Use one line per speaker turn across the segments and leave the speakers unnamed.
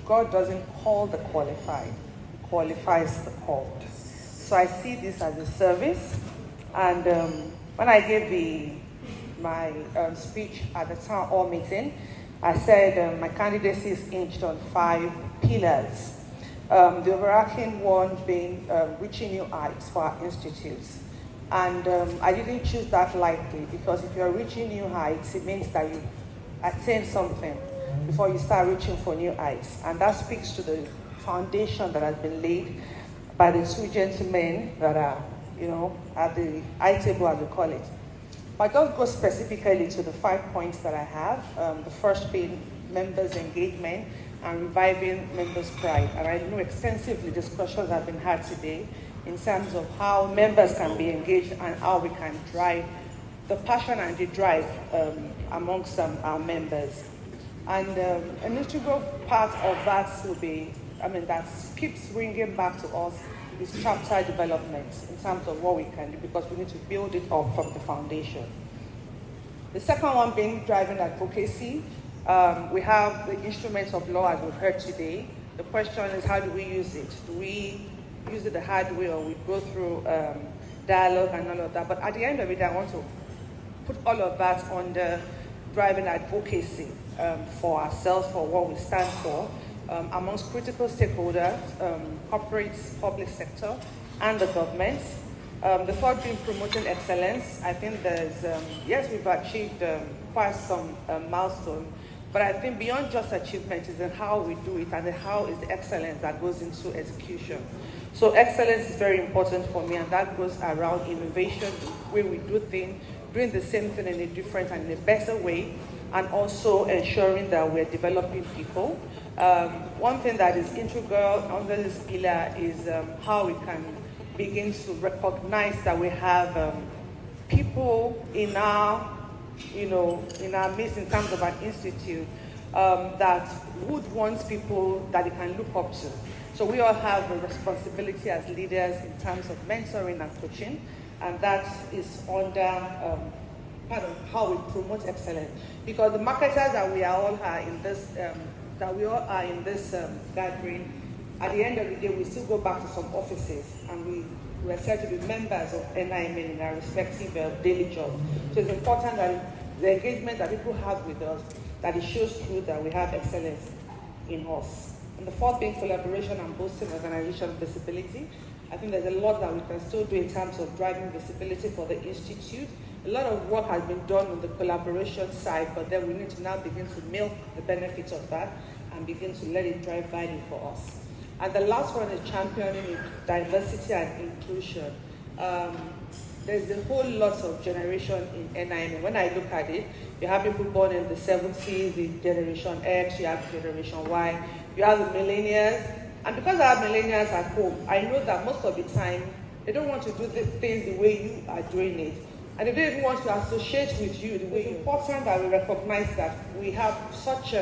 God doesn't call the qualified, He qualifies the called. So I see this as a service. And when I gave my speech at the town hall meeting, I said my candidacy is hinged on 5 pillars. The overarching one being reaching new heights for our institutes. And I didn't choose that lightly, because if you're reaching new heights, it means that you attain something before you start reaching for new heights. And that speaks to the foundation that has been laid by the 2 gentlemen that are, at the high table, as we call it. But I don't go specifically to the 5 points that I have. The first being members' engagement and reviving members' pride. And I know extensively discussions have been had today in terms of how members can be engaged and how we can drive the passion and the drive amongst our members. And an integral part of that will be, that keeps ringing back to us, is chapter development in terms of what we can do, because we need to build it up from the foundation. The second one being driving advocacy. We have the instruments of law, as we've heard today. The question is, how do we use it? Do we use it the hard way, or we go through dialogue and all of that? But at the end of it, I want to put all of that under driving advocacy for ourselves, for what we stand for, amongst critical stakeholders, corporates, public sector, and the government. The third being promoting excellence. I think there's, yes, we've achieved quite some milestone, but I think beyond just achievement is in how we do it, and how is the excellence that goes into execution. So excellence is very important for me, and that goes around innovation, the way we do things, doing the same thing in a different and in a better way, and also ensuring that we're developing people. One thing that is integral under this pillar is how we can begin to recognize that we have people in our, in our midst, in terms of an institute, that would want people that they can look up to. So we all have a responsibility as leaders in terms of mentoring and coaching, and that is under part of how we promote excellence. Because the marketers that we all are in this, gathering, at the end of the day, we still go back to some offices, and we are said to be members of NIMN in our respective daily jobs. So it's important that the engagement that people have with us, that it shows through that we have excellence in us. And the fourth being collaboration and boosting organizational visibility. I think there's a lot that we can still do in terms of driving visibility for the institute. A lot of work has been done on the collaboration side, but then we need to now begin to milk the benefits of that and begin to let it drive value for us. And the last one is championing diversity and inclusion. There's a whole lot of generation in NIMN. When I look at it, you have people born in the 70s, the Generation X, you have Generation Y, you have the millennials. And because I have millennials at home, I know that most of the time, they don't want to do the things the way you are doing it. And they don't even want to associate with you the way. It's important that we recognize that we have such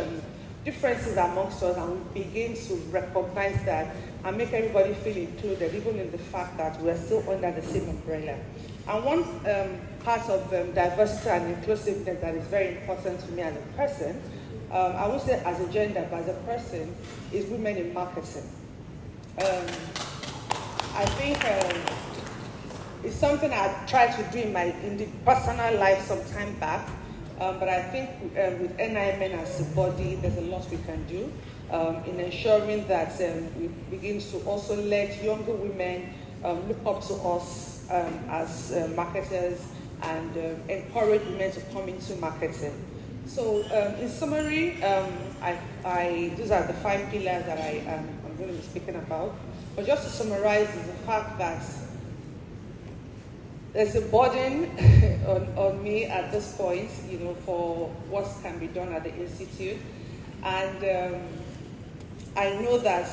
differences amongst us, and we begin to recognize that and make everybody feel included, even in the fact that we're still under the same umbrella. And one part of diversity and inclusiveness that is very important to me as a person, I won't say as a gender, but as a person, is women in marketing. I think it's something I tried to do in the personal life some time back, but I think with NIMN as a body, there's a lot we can do in ensuring that we begin to also let younger women look up to us as marketers and encourage women to come into marketing. So in summary, these are the 5 pillars that I'm going to be speaking about. But just to summarize, is the fact that there's a burden on me at this point, for what can be done at the Institute. And I know that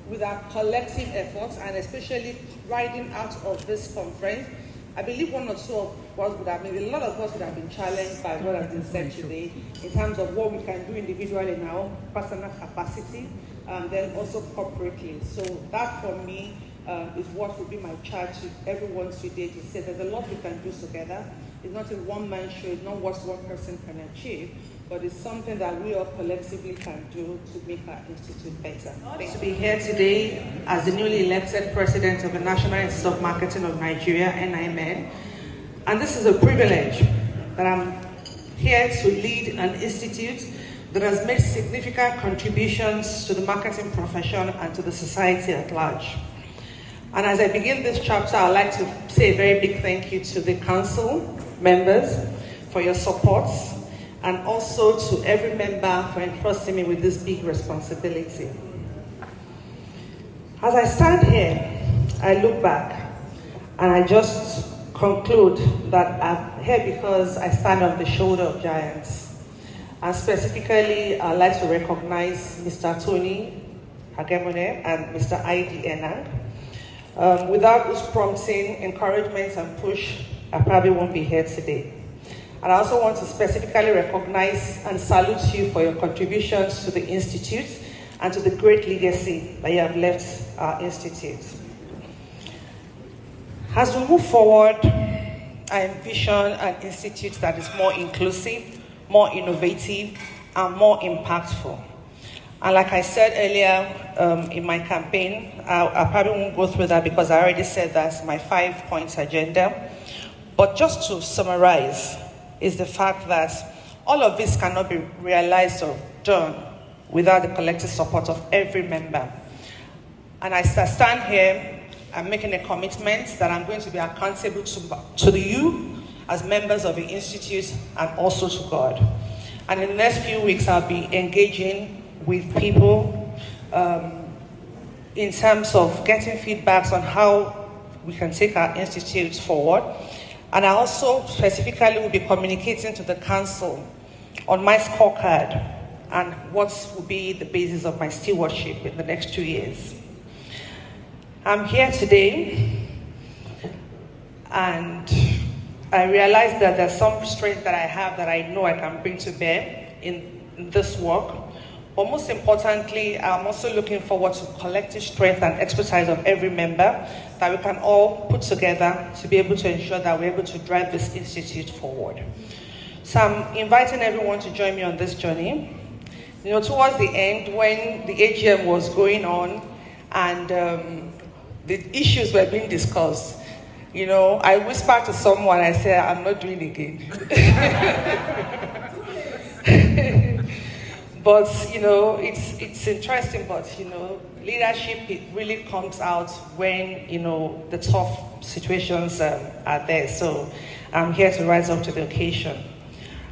with our collective efforts, and especially riding out of this conference, I believe one or two of us would have been, a lot of us would have been challenged by what has been said today in terms of what we can do individually in our personal capacity, and then also corporately. So that for me is what would be my charge to everyone today, to say there's a lot we can do together. It's not a one-man show, it's not what one person can achieve, but it's something that we all collectively can do to make our institute better. Thanks to be here today as the newly elected president of the National Institute of Marketing of Nigeria, NIMN, and this is a privilege that I'm here to lead an institute that has made significant contributions to the marketing profession and to the society at large. And as I begin this chapter, I'd like to say a very big thank you to the council members for your support, and also to every member for entrusting me with this big responsibility. As I stand here, I look back and I just conclude that I'm here because I stand on the shoulder of giants. And specifically, I'd like to recognize Mr. Tony Hagemone and Mr. I.D. Enang. Without whose prompting, encouragement, and push, I probably won't be here today. And I also want to specifically recognize and salute you for your contributions to the Institute and to the great legacy that you have left our Institute. As we move forward, I envision an institute that is more inclusive, more innovative, and more impactful. And like I said earlier in my campaign, I probably won't go through that because I already said that's my 5-point agenda. But just to summarize, is the fact that all of this cannot be realized or done without the collective support of every member. And as I stand here, I'm making a commitment that I'm going to be accountable to you as members of the Institute and also to God. And in the next few weeks, I'll be engaging with people in terms of getting feedbacks on how we can take our Institute forward. And I also specifically will be communicating to the council on my scorecard and what will be the basis of my stewardship in the next 2 years. I'm here today, and I realize that there's some strength that I have that I know I can bring to bear in this work. But most importantly, I'm also looking forward to collective strength and expertise of every member that we can all put together to be able to ensure that we're able to drive this institute forward. So I'm inviting everyone to join me on this journey. You know, towards the end, when the AGM was going on and the issues were being discussed, you know, I whispered to someone, I said, I'm not doing it again. But, you know, it's interesting, but, you know, leadership, it really comes out when, you know, the tough situations are there. So I'm here to rise up to the occasion.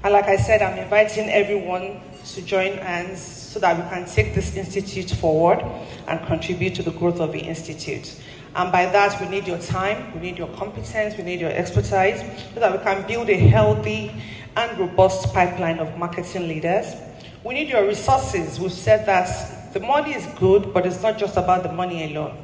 And like I said, I'm inviting everyone to join hands so that we can take this institute forward and contribute to the growth of the institute. And by that, we need your time, we need your competence, we need your expertise, so that we can build a healthy and robust pipeline of marketing leaders. We need your resources. We've said that the money is good, but it's not just about the money alone.